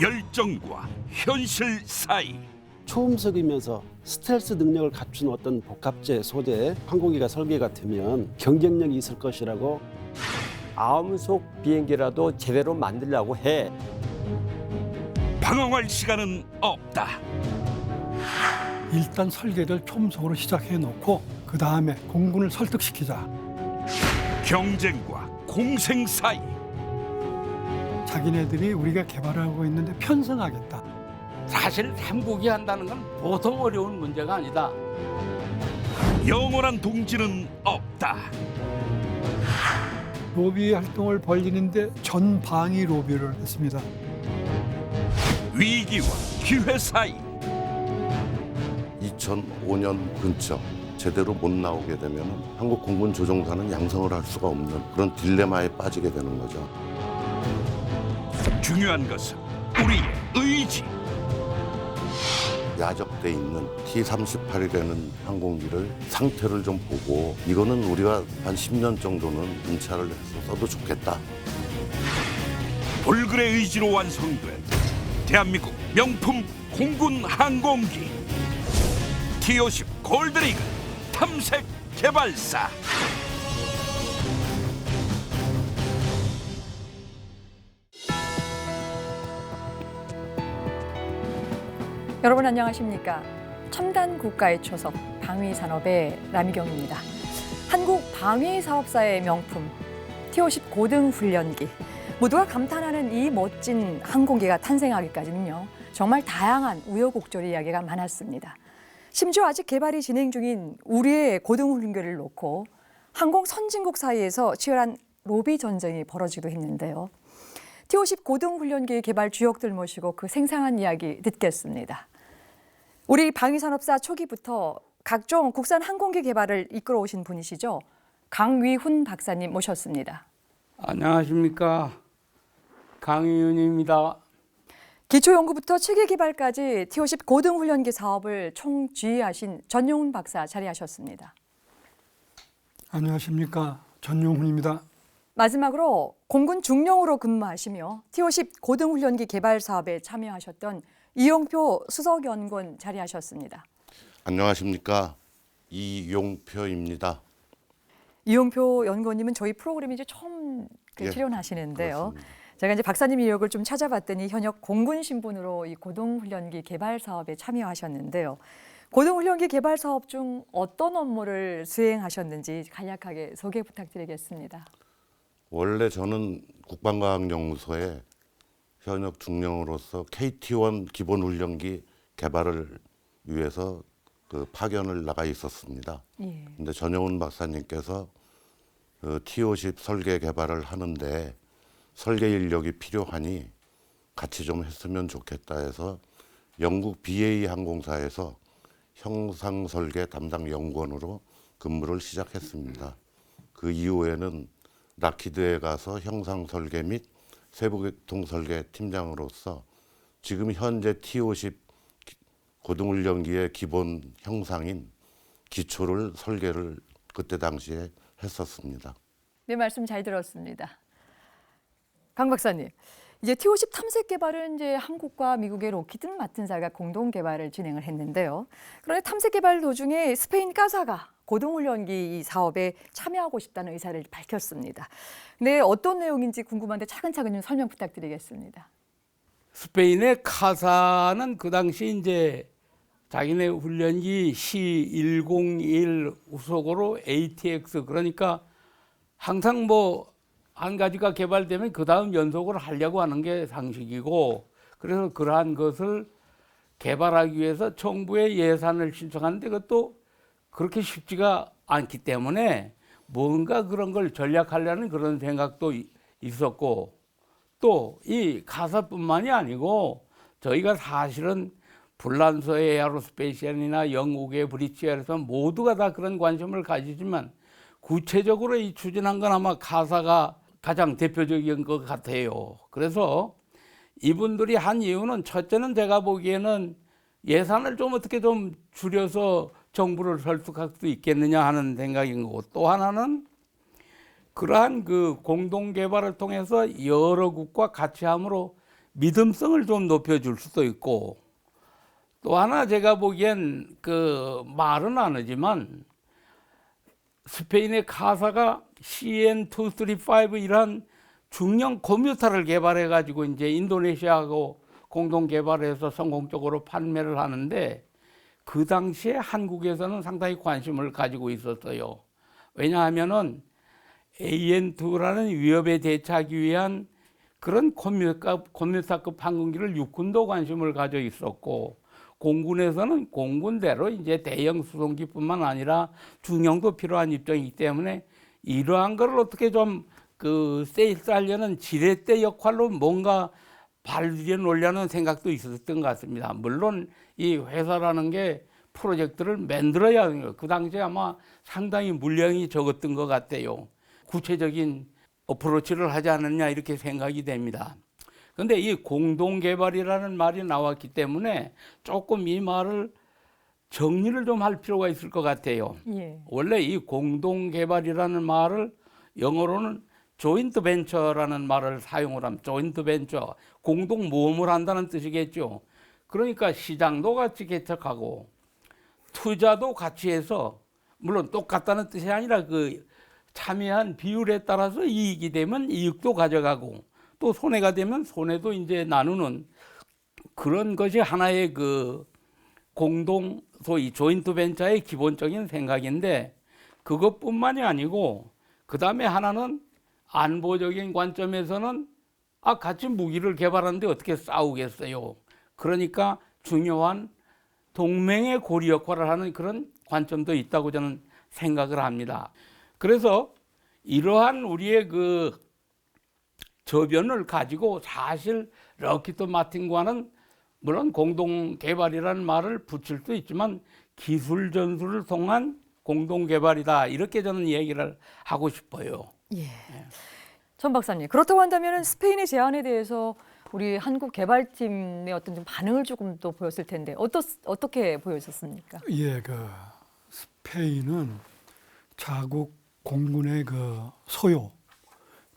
열정과 현실 사이 초음속이면서 스텔스 능력을 갖춘 어떤 복합체 소재 항공기가 설계가 되면 경쟁력이 있을 것이라고. 암속 비행기라도 제대로 만들려고 해. 방황할 시간은 없다. 일단 설계를 초음속으로 시작해 놓고 그 다음에 공군을 설득시키자. 경쟁과 공생 사이 자기네들이 우리가 개발하고 있는데 편성하겠다. 사실 한국이 한다는 건 보통 어려운 문제가 아니다. 영원한 동지는 없다. 로비 활동을 벌이는데 전방위 로비를 했습니다. 위기와 기회 사이 2005년 근처 제대로 못 나오게 되면 한국 공군 조종사는 양성을 할 수가 없는 그런 딜레마에 빠지게 되는 거죠. 중요한 것은 우리의 의지. 야적돼 있는 T-38이라는 항공기를 상태를 좀 보고 이거는 우리가 한 10년 정도는 임차를 해서 써도 좋겠다. 볼글의 의지로 완성된 대한민국 명품 공군 항공기 T-50 골드리그 탐색 개발사. 여러분 안녕하십니까? 첨단 국가의 초석 방위산업의 라미경입니다. 한국 방위사업사의 명품 T-50 고등훈련기. 모두가 감탄하는 이 멋진 항공기가 탄생하기까지는요. 정말 다양한 우여곡절 이야기가 많았습니다. 심지어 아직 개발이 진행 중인 우리의 고등훈련기를 놓고 항공 선진국 사이에서 치열한 로비 전쟁이 벌어지기도 했는데요. T-50 고등훈련기 개발 주역들 모시고 그 생생한 이야기 듣겠습니다. 우리 방위산업사 초기부터 각종 국산 항공기 개발을 이끌어오신 분이시죠. 강위훈 박사님 모셨습니다. 안녕하십니까. 강희윤입니다. 기초연구부터 체계 개발까지 T-50 고등훈련기 사업을 총지휘하신 전용훈 박사 자리하셨습니다. 안녕하십니까. 전용훈입니다. 마지막으로 공군 중령으로 근무하시며 T-50 고등훈련기 개발 사업에 참여하셨던 이용표 수석연구원 자리하셨습니다. 안녕하십니까. 이용표입니다. 이용표 연구원님은 저희 프로그램에 이제 처음 예, 출연하시는데요. 그렇습니다. 제가 이제 박사님 이력을 좀 찾아봤더니 현역 공군 신분으로 이 고등훈련기 개발 사업에 참여하셨는데요. 고등훈련기 개발 사업 중 어떤 업무를 수행하셨는지 간략하게 소개 부탁드리겠습니다. 원래 저는 국방과학연구소에 현역 중령으로서 KT-1 기본훈련기 개발을 위해서 그 파견을 나가 있었습니다. 예. 근데 전용훈 박사님께서 그 T-50 설계 개발을 하는데 설계 인력이 필요하니 같이 좀 했으면 좋겠다 해서 영국 BA 항공사에서 형상 설계 담당 연구원으로 근무를 시작했습니다. 그 이후에는 락히드에 가서 형상 설계 및 세부 계통 설계 팀장으로서 지금 현재 T-50 고등훈련기의 기본 형상인 기초를 설계를 그때 당시에 했었습니다. 네, 말씀 잘 들었습니다. 강 박사님, 이제 T-50 탐색 개발은 이제 한국과 미국의 로키드 마틴사가 공동 개발을 진행을 했는데요. 그런데 탐색 개발 도중에 스페인 까사가 고등훈련기 이 사업에 참여하고 싶다는 의사를 밝혔습니다. 근데 어떤 내용인지 궁금한데 차근차근 좀 설명 부탁드리겠습니다. 스페인의 카사는 그 당시 이제 자기네 훈련기 C-101 후속으로 ATX 그러니까 항상 뭐 한 가지가 개발되면 그 다음 연속을 하려고 하는 게 상식이고 그래서 그러한 것을 개발하기 위해서 정부에 예산을 신청하는데 그것도 그렇게 쉽지가 않기 때문에 뭔가 그런 걸 전략하려는 그런 생각도 있었고 또 이 가사뿐만이 아니고 저희가 사실은 불란서의 에어로스페이션이나 영국의 브리티에서 모두가 다 그런 관심을 가지지만 구체적으로 이 추진한 건 아마 가사가 가장 대표적인 것 같아요. 그래서 이분들이 한 이유는 첫째는 제가 보기에는 예산을 좀 어떻게 좀 줄여서 정부를 설득할 수 있겠느냐 하는 생각인 거고 또 하나는 그러한 그 공동 개발을 통해서 여러 국과 같이 함으로 믿음성을 좀 높여줄 수도 있고, 또 하나 제가 보기엔 그 말은 안 하지만 스페인의 카사가 CN235 이런 중형 컴퓨터를 개발해 가지고 이제 인도네시아하고 공동 개발해서 성공적으로 판매를 하는데, 그 당시에 한국에서는 상당히 관심을 가지고 있었어요. 왜냐하면은 AN2라는 위협에 대처하기 위한 그런 컴퓨터급 항공기를 육군도 관심을 가져 있었고, 공군에서는 공군대로 이제 대형 수송기뿐만 아니라 중형도 필요한 입장이기 때문에 이러한 걸 어떻게 좀 그 세일스하려는 지렛대 역할로 뭔가 발휘해 놓으려는 생각도 있었던 것 같습니다. 물론 이 회사라는 게 프로젝트를 만들어야 하는 거예요. 그 당시에 아마 상당히 물량이 적었던 것 같아요. 구체적인 어프로치를 하지 않았냐 이렇게 생각이 됩니다. 그런데 이 공동개발이라는 말이 나왔기 때문에 조금 이 말을 정리를 좀 할 필요가 있을 것 같아요. 예. 원래 이 공동개발이라는 말을 영어로는 조인트 벤처라는 말을 사용을 하면, 조인트 벤처, 공동 모험을 한다는 뜻이겠죠. 그러니까 시장도 같이 개척하고 투자도 같이 해서, 물론 똑같다는 뜻이 아니라 그 참여한 비율에 따라서 이익이 되면 이익도 가져가고 또 손해가 되면 손해도 이제 나누는 그런 것이 하나의 그 공동, 소위 조인트 벤처의 기본적인 생각인데, 그것뿐만이 아니고 그 다음에 하나는 안보적인 관점에서는 같이 무기를 개발하는데 어떻게 싸우겠어요. 그러니까 중요한 동맹의 고리 역할을 하는 그런 관점도 있다고 저는 생각을 합니다. 그래서 이러한 우리의 그 저변을 가지고 사실 럭키드 마틴과는 물론 공동 개발이라는 말을 붙일 수 있지만 기술 전수를 통한 공동 개발이다, 이렇게 저는 얘기를 하고 싶어요. 예. 전 박사님, 그렇다고 한다면 스페인의 제안에 대해서 우리 한국 개발팀의 어떤 좀 반응을 조금 또 보였을 텐데 어떻게 보였었습니까? 예, 그 스페인은 자국 공군의 그 소요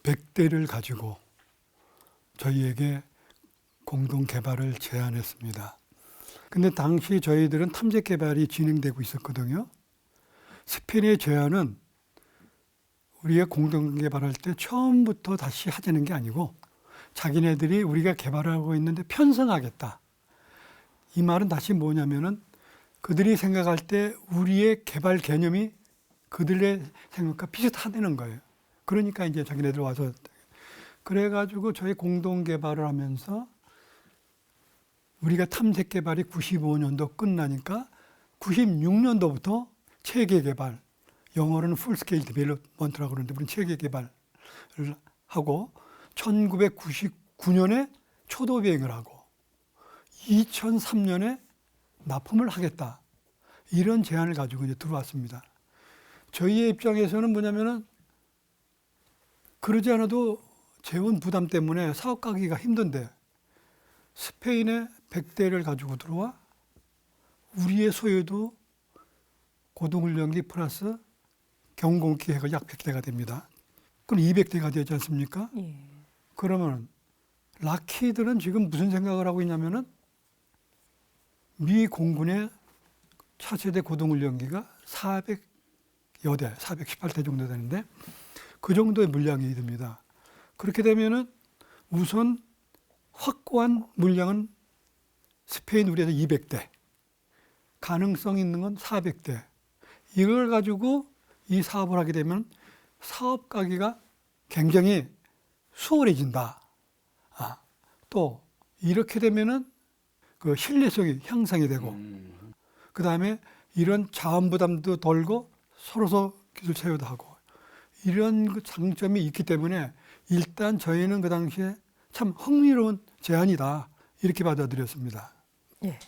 100대를 가지고 저희에게 공동 개발을 제안했습니다. 근데 당시 저희들은 탐색 개발이 진행되고 있었거든요. 스페인의 제안은 우리가 공동 개발할 때 처음부터 다시 하자는 게 아니고 자기네들이 우리가 개발하고 있는데 편성하겠다. 이 말은 다시 뭐냐면은 그들이 생각할 때 우리의 개발 개념이 그들의 생각과 비슷하다는 거예요. 그러니까 이제 자기네들 와서 그래가지고 저희 공동 개발을 하면서 우리가 탐색 개발이 95년도 끝나니까 96년도부터 체계 개발, 영어로는 풀스케일 디벨롭먼트라고 그러는데 우리는 체계 개발을 하고 1999년에 초도 비행을 하고 2003년에 납품을 하겠다. 이런 제안을 가지고 이제 들어왔습니다. 저희의 입장에서는 뭐냐면은 그러지 않아도 재원 부담 때문에 사업 가기가 힘든데 스페인에 100대를 가지고 들어와 우리의 소유도 고등훈련기 플러스 경공기 해가 약 100대가 됩니다. 그럼 200대가 되지 않습니까? 예. 그러면 락히드는 지금 무슨 생각을 하고 있냐면은 미 공군의 차세대 고등훈련기가 400여 대, 418대 정도 되는데 그 정도의 물량이 됩니다. 그렇게 되면은 우선 확고한 물량은 스페인 우리에서 200대, 가능성 있는 건 400대. 이걸 가지고 이 사업을 하게 되면 사업 가기가 굉장히 수월해진다. 또 이렇게 되면은 그 신뢰성이 향상이 되고, 그 다음에 이런 자원 부담도 덜고 서로서 기술 체유도 하고 이런 그 장점이 있기 때문에 일단 저희는 그 당시에 참 흥미로운 제안이다 이렇게 받아들였습니다. 예.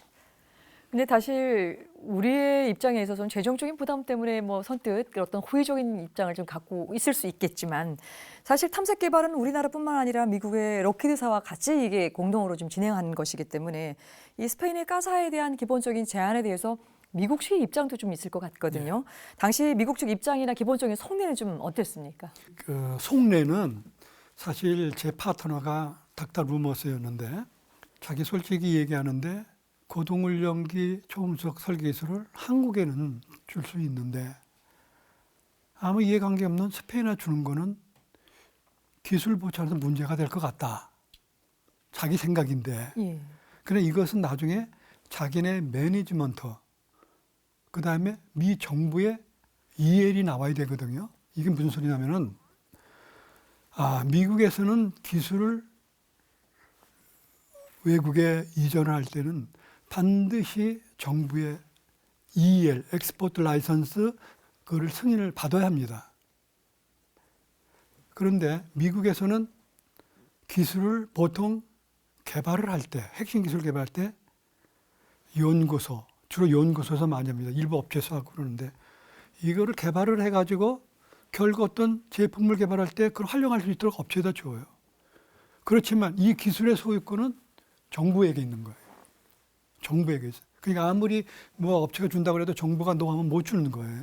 근데 사실 우리의 입장에 있어서는 재정적인 부담 때문에 뭐 선뜻 어떤 호의적인 입장을 좀 갖고 있을 수 있겠지만 사실 탐색 개발은 우리나라뿐만 아니라 미국의 럭키드사와 같이 이게 공동으로 좀 진행한 것이기 때문에 이 스페인의 카사에 대한 기본적인 제안에 대해서 미국식 입장도 좀 있을 것 같거든요. 당시 미국 측 입장이나 기본적인 속내는 좀 어땠습니까? 그 속내는 사실 제 파트너가 닥터 루머스였는데 자기 솔직히 얘기하는데 고동훈련기 초음속 설계 기술을 한국에는 줄 수 있는데 아무 이해관계 없는 스페인에 주는 거는 기술 보차에서 문제가 될 것 같다. 자기 생각인데. 예. 그래 이것은 나중에 자기네 매니지먼트 그다음에 미 정부의 이엘이 나와야 되거든요. 이게 무슨 소리냐면은 미국에서는 기술을 외국에 이전을 할 때는 반드시 정부의 EL, 엑스포트 라이선스 그거를 승인을 받아야 합니다. 그런데 미국에서는 기술을 보통 개발을 할 때, 핵심 기술 개발할 때 연구소, 주로 연구소에서 많이 합니다. 일부 업체에서 하고 그러는데 이거를 개발을 해가지고 결국 어떤 제품을 개발할 때 그걸 활용할 수 있도록 업체에다 줘요. 그렇지만 이 기술의 소유권은 정부에게 있는 거예요. 정부에게 있어요. 그러니까 아무리 뭐 업체가 준다고 해도 정부가 노하면 못 주는 거예요.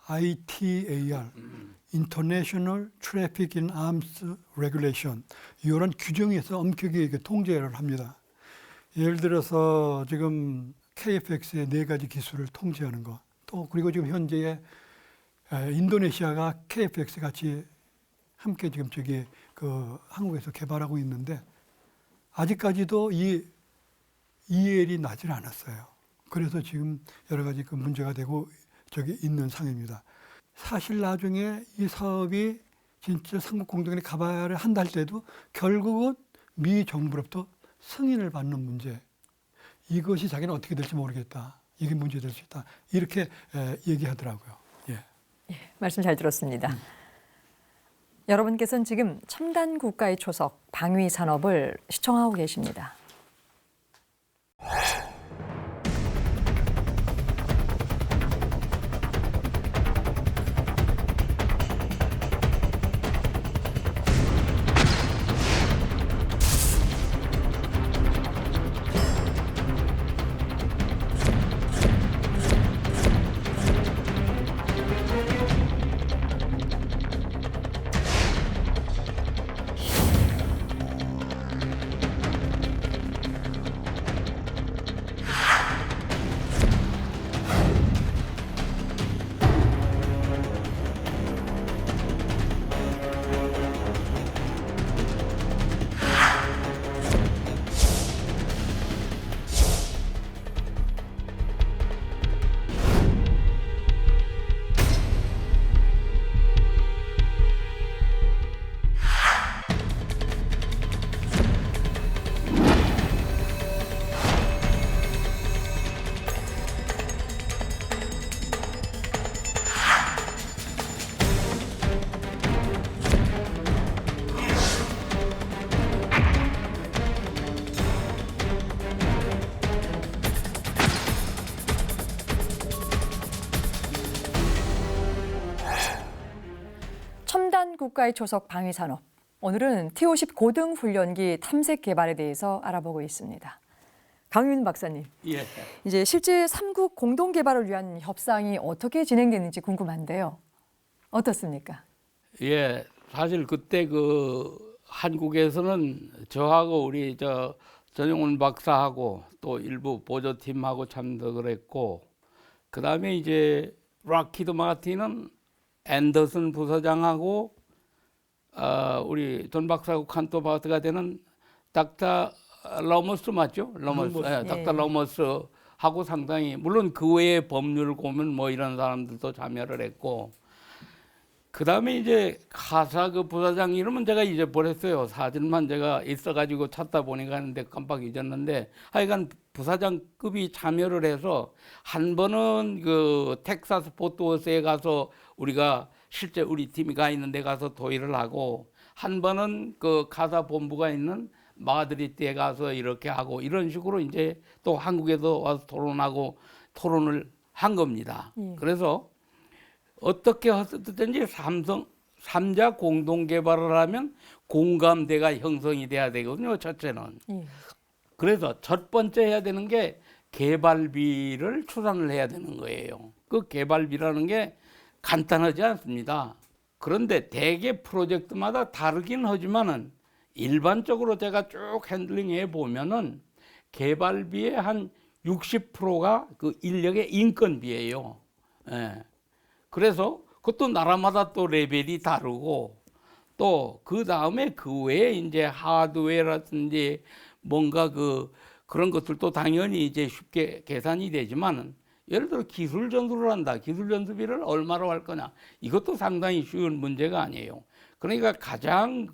ITAR, International Traffic in Arms Regulation 이런 규정에서 엄격히 통제를 합니다. 예를 들어서 지금 KFX의 4가지 기술을 통제하는 거, 또 그리고 지금 현재의 인도네시아가 KFX 같이 함께 지금 한국에서 개발하고 있는데 아직까지도 이 EL이 나질 않았어요. 그래서 지금 여러 가지 문제가 되고 있는 상황입니다. 사실 나중에 이 사업이 진짜 삼국 공동에 개발을 한다 할 때도 결국은 미 정부로부터 승인을 받는 문제. 이것이 자기는 어떻게 될지 모르겠다. 이게 문제될 수 있다. 이렇게 얘기하더라고요. 예. 예, 말씀 잘 들었습니다. 여러분께서는 지금 첨단 국가의 초석 방위 산업을 시청하고 계십니다. 첨단 국가의 초석 방위 산업. 오늘은 T-50 고등 훈련기 탐색 개발에 대해서 알아보고 있습니다. 강윤 박사님, 예. 이제 실제 삼국 공동 개발을 위한 협상이 어떻게 진행되는지 궁금한데요. 어떻습니까? 예, 사실 그때 한국에서는 저하고 우리 전용훈 박사하고 또 일부 보조팀하고 참석을 했고, 그 다음에 이제 락히드 마틴은 앤더슨 부서장하고 우리 존 박사하고 칸토바트가 되는 닥터 러머스 맞죠? 러머스. 예, 닥터 러머스하고 상당히 물론 그 외에 법률 고문 뭐 이런 사람들도 참여를 했고, 그 다음에 이제 카사 부사장 이름은 제가 잊어버렸어요. 사진만 제가 있어가지고 찾다 보니까 하는데 깜빡 잊었는데, 하여간 부사장급이 참여를 해서 한 번은 텍사스 포트워스에 가서 우리가 실제 우리 팀이 가 있는 데 가서 도의를 하고, 한 번은 카사 본부가 있는 마드리드에 가서 이렇게 하고, 이런 식으로 이제 또 한국에서 와서 토론을 한 겁니다. 그래서 어떻게 하든지 삼자 공동 개발을 하면 공감대가 형성이 돼야 되거든요. 첫째는. 그래서 첫 번째 해야 되는 게 개발비를 추산을 해야 되는 거예요. 그 개발비라는 게 간단하지 않습니다. 그런데 대개 프로젝트마다 다르긴 하지만은 일반적으로 제가 쭉 핸들링해 보면은 개발비의 한 60%가 그 인력의 인건비예요. 예. 그래서 그것도 나라마다 또 레벨이 다르고 또 그 다음에 그 외에 이제 하드웨어라든지 뭔가 그런 것들도 당연히 이제 쉽게 계산이 되지만은 예를 들어 기술 전수를 한다. 기술 전수비를 얼마로 할 거냐. 이것도 상당히 쉬운 문제가 아니에요. 그러니까 가장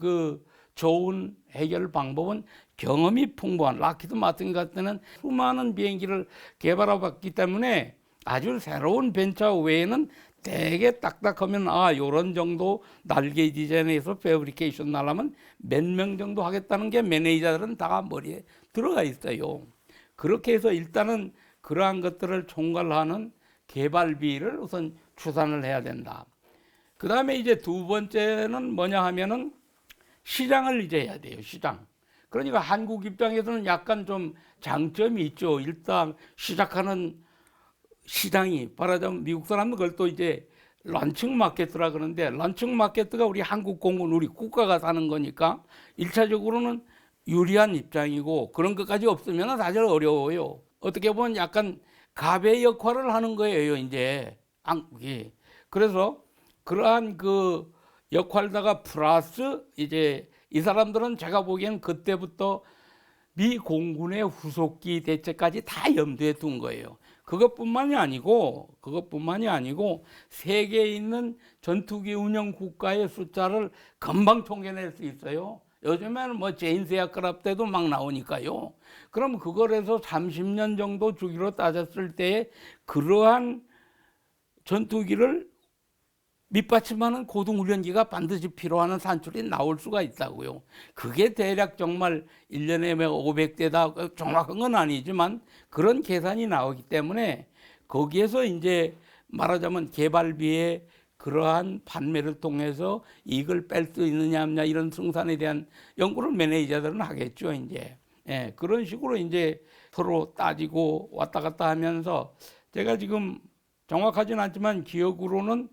좋은 해결 방법은 경험이 풍부한 락히드 마틴 같은 데는 수많은 비행기를 개발해봤기 때문에 아주 새로운 벤처 외에는 되게 딱딱하면 요런 정도 날개 디자인에서 패브리케이션 하려면 몇 명 정도 하겠다는 게 매니저들은 다 머리에 들어가 있어요. 그렇게 해서 일단은 그러한 것들을 총괄하는 개발비를 우선 추산을 해야 된다. 그 다음에 이제 두 번째는 뭐냐 하면은 시장을 이제 해야 돼요. 시장. 그러니까 한국 입장에서는 약간 좀 장점이 있죠. 일단 시작하는 시장이 말하자면 미국 사람은 그걸 또 이제 런칭 마케트라 그러는데 런칭 마케트가 우리 한국 공군 우리 국가가 사는 거니까 1차적으로는 유리한 입장이고 그런 것까지 없으면 사실 어려워요. 어떻게 보면 약간 갑의 역할을 하는 거예요. 이제 한국이. 그래서 그러한 그 역할다가 플러스 이제 이 사람들은 제가 보기엔 그때부터 미 공군의 후속기 대체까지 다 염두에 둔 거예요. 그것뿐만이 아니고 세계에 있는 전투기 운영 국가의 숫자를 금방 통계낼 수 있어요. 요즘에는 뭐 제임스 에어크래프트 때도 막 나오니까요. 그럼 그걸 해서 30년 정도 주기로 따졌을 때 그러한 전투기를 밑받침하는 고등훈련기가 반드시 필요한 산출이 나올 수가 있다고요. 그게 대략 정말 1년에 500대다 정확한 건 아니지만 그런 계산이 나오기 때문에 거기에서 이제 말하자면 개발비의 그러한 판매를 통해서 이익을 뺄 수 있느냐 없냐 이런 생산에 대한 연구를 매니저들은 하겠죠. 이제 그런 식으로 이제 서로 따지고 왔다 갔다 하면서 제가 지금 정확하진 않지만 기억으로는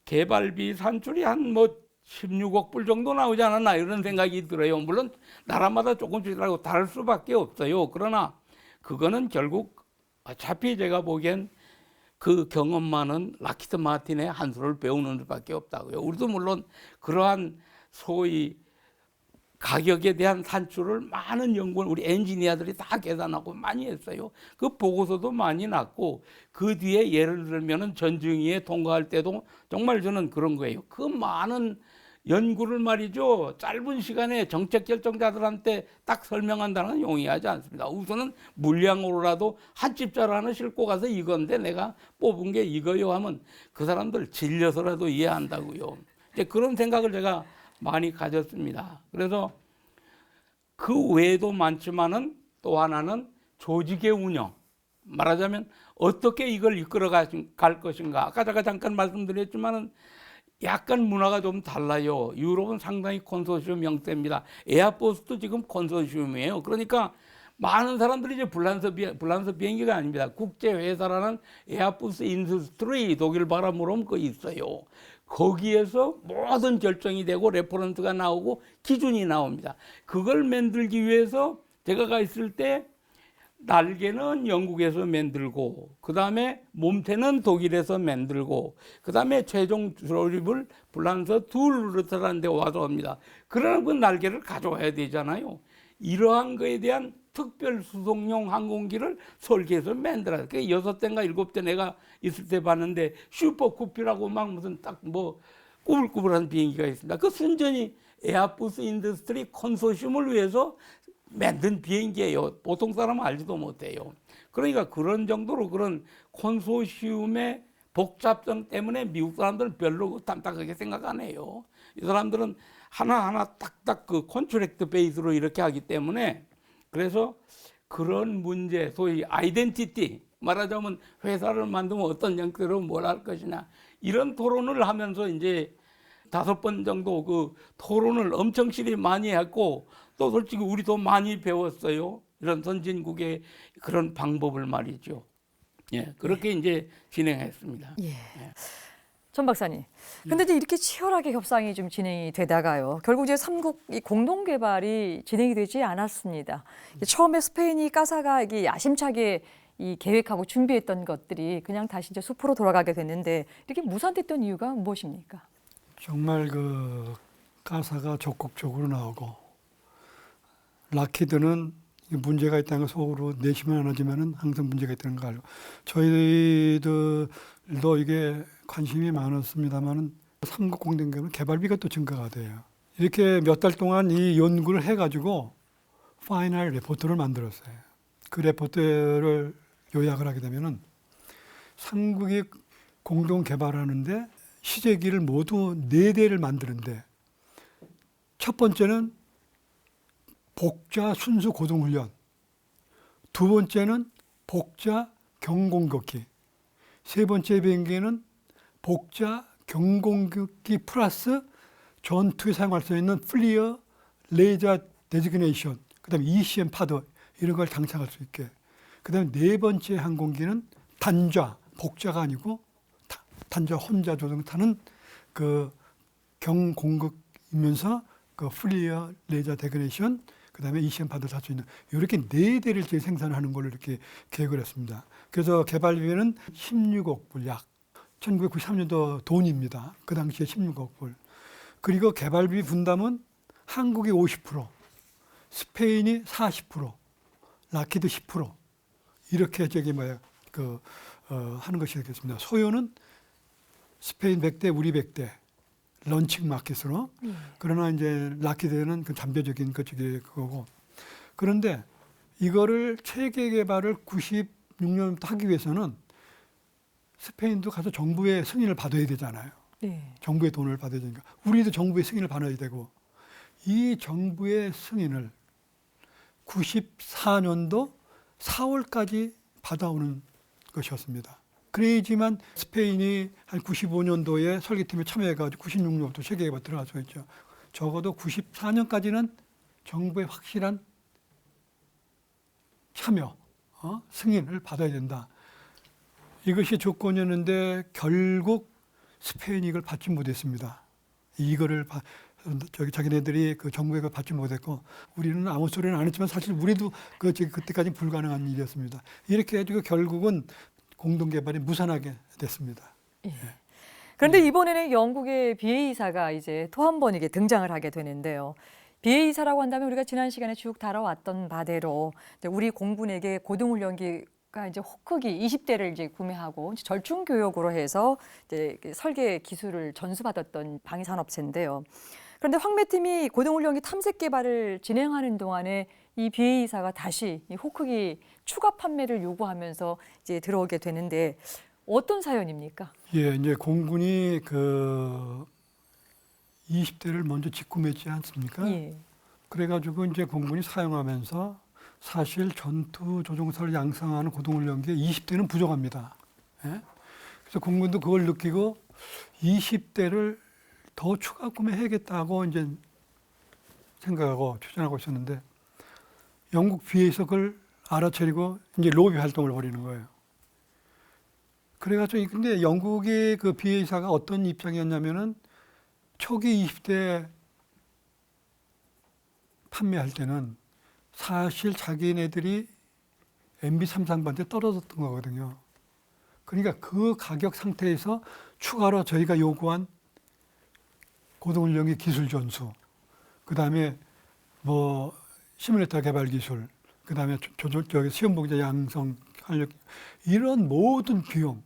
개발비 산출이 한 16억 불 정도 나오지 않았나 이런 생각이 들어요. 물론 나라마다 조금씩 다를 수밖에 없어요. 그러나 그거는 결국 어차피 제가 보기엔 그 경험 많은 락히드 마틴의 한 수를 배우는 수밖에 없다고요. 우리도 물론 그러한 소위 가격에 대한 산출을 많은 연구를 우리 엔지니어들이 다 계산하고 많이 했어요. 그 보고서도 많이 났고 그 뒤에 예를 들면은 전쟁에 통과할 때도 정말 저는 그런 거예요. 그 많은 연구를 말이죠. 짧은 시간에 정책 결정자들한테 딱 설명한다는 건 용이하지 않습니다. 우선은 물량으로라도 한 집자루 하나 싣고 가서 이건데 내가 뽑은 게 이거요 하면 그 사람들 질려서라도 이해한다고요. 이제 그런 생각을 제가 많이 가졌습니다. 그래서 그 외에도 많지만은 또 하나는 조직의 운영. 말하자면 어떻게 이걸 이끌어 갈 것인가. 아까 제가 잠깐 말씀드렸지만은 약간 문화가 좀 달라요. 유럽은 상당히 컨소시엄 형태입니다. 에어포스도 지금 컨소시엄이에요. 그러니까 많은 사람들이 이제 불란서 비행기가 아닙니다. 국제 회사라는 에어포스 인더스트리 독일 발음으로 그 있어요. 거기에서 모든 결정이 되고 레퍼런스가 나오고 기준이 나옵니다. 그걸 만들기 위해서 제가 가 있을 때 날개는 영국에서 만들고 그 다음에 몸태는 독일에서 만들고 그 다음에 최종 조립을 불란서 둘르트라는 데 와서 합니다. 그러나 그 날개를 가져와야 되잖아요. 이러한 거에 대한 특별 수송용 항공기를 설계해서 만들어요. 그 6대인가 7대 내가 있을 때 봤는데 슈퍼쿠피라고 막 무슨 딱 꾸불꾸불한 비행기가 있습니다. 그 순전히 에어포스 인더스트리 컨소시엄을 위해서 만든 비행기예요. 보통 사람은 알지도 못해요. 그러니까 그런 정도로 그런 컨소시엄의 복잡성 때문에 미국 사람들은 별로 탐탁하게 생각 안 해요. 이 사람들은 하나하나 딱딱 그 컨트랙트 베이스로 이렇게 하기 때문에 그래서 그런 문제, 소위 아이덴티티, 말하자면 회사를 만들면 어떤 형태로 뭘 할 것이냐 이런 토론을 하면서 이제 5번 정도 그 토론을 엄청 실히 많이 했고 또 솔직히 우리도 많이 배웠어요. 이런 선진국의 그런 방법을 말이죠. 예, 그렇게 이제 진행했습니다. 예. 예. 전 박사님. 근데 이제 이렇게 치열하게 협상이 좀 진행이 되다가요. 결국 이제 삼국 이 공동 개발이 진행이 되지 않았습니다. 처음에 스페인이 가사가 이게 야심차게 이 계획하고 준비했던 것들이 그냥 다시 이제 숲으로 돌아가게 됐는데 이렇게 무산됐던 이유가 무엇입니까? 정말 그 가사가 적극적으로 나오고 락히드는 문제가 있다는 걸 속으로 내심은 안 하지만은 항상 문제가 있다는 걸 알고 저희들도 이게 관심이 많았습니다만은 삼국 공동 개발비가 또 증가가 돼요. 이렇게 몇 달 동안 이 연구를 해가지고 파이널 레포트를 만들었어요. 그 레포트를 요약을 하게 되면은 삼국이 공동 개발하는데 시제기를 모두 4대를 만드는데 첫 번째는 복자 순수 고등훈련, 두 번째는 복자 경공격기, 세 번째 비행기는 복자 경공격기 플러스 전투에 사용할 수 있는 플리어 레이저 데지그네이션, 그다음에 ECM 파드 이런 걸 장착할 수 있게. 그다음에 네 번째 항공기는 단좌, 복자가 아니고 단좌 혼자 조종 타는 그 경공격이면서 그 플리어 레이저 데지그네이션, 그다음에 ECM 파드를 할 수 있는 이렇게 4대를 저희 생산하는 걸로 이렇게 계획을 했습니다. 그래서 개발비는 16억 불 약. 1993년도 돈입니다. 그 당시에 16억 불. 그리고 개발비 분담은 한국이 50%, 스페인이 40%, 락히드 10% 이렇게 하는 것이 되겠습니다. 소요는 스페인 100대, 우리 100대 런칭 마켓으로. 그러나 이제 락히드는 그 잠재적인 그거고. 그런데 이거를 체계 개발을 96년부터 하기 위해서는 스페인도 가서 정부의 승인을 받아야 되잖아요. 네. 정부의 돈을 받아야 되니까 우리도 정부의 승인을 받아야 되고 이 정부의 승인을 94년도 4월까지 받아오는 것이었습니다. 그래야지만 스페인이 한 95년도에 설계팀에 참여해가지고 96년부터 세계개발 들어가서 있죠. 적어도 94년까지는 정부의 확실한 참여, 승인을 받아야 된다. 이것이 조건이었는데 결국 스페인이 이걸 받지 못했습니다. 이거를 자기네들이 그 정부에 받지 못했고 우리는 아무 소리는 안 했지만 사실 우리도 그때까지 불가능한 일이었습니다. 이렇게 해가지고 결국은 공동 개발이 무산하게 됐습니다. 예. 그런데 이번에는 영국의 BA사가 이제 또 한 번 이게 등장을 하게 되는데요. BA사라고 한다면 우리가 지난 시간에 쭉 다뤄왔던 바대로 우리 공군에게 고등훈련기가 이제 호크기 20대를 이제 구매하고 절충 교육으로 해서 이제 설계 기술을 전수받았던 방위산업체인데요. 그런데 황매팀이 고등훈련기 탐색 개발을 진행하는 동안에 이 BA사가 다시 이 호크기 추가 판매를 요구하면서 이제 들어오게 되는데 어떤 사연입니까? 예, 이제 공군이 그 20대를 먼저 직구매했지 않습니까? 예. 그래가지고 이제 공군이 사용하면서 사실 전투 조종사를 양성하는 고등훈련기에 20대는 부족합니다. 예? 그래서 공군도 그걸 느끼고 20대를 더 추가 구매해야겠다고 이제 생각하고 추진하고 있었는데 영국 BA에서 그걸 알아차리고 이제 로비 활동을 벌이는 거예요. 그래가지고 근데 영국의 그 BA사가 어떤 입장이었냐면은 초기 20대 판매할 때는 사실 자기네들이 MB-33한테 떨어졌던 거거든요. 그러니까 그 가격 상태에서 추가로 저희가 요구한 고등훈련기 기술 전수, 그 다음에 뭐 시뮬레이터 개발 기술, 그 다음에 시험봉자 양성 활력 이런 모든 비용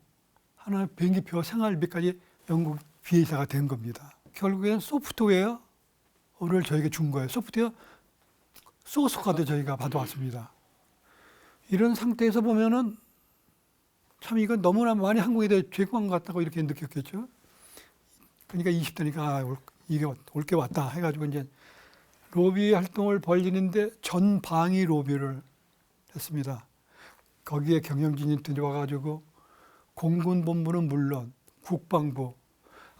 하나 비행기표 생활비까지 영국 BA사가 된 겁니다. 결국에는 소프트웨어를 저에게 준 거예요. 소프트웨어 소스코드 저희가 받아왔습니다. 이런 상태에서 보면은 참 이건 너무나 많이 한국에 대해 죄송한 것 같다고 이렇게 느꼈겠죠. 그러니까 20대니까 이게 올 게 왔다 해가지고 이제 로비 활동을 벌이는데 전방위 로비를 했습니다. 거기에 경영진이 와가지고 공군 본부는 물론 국방부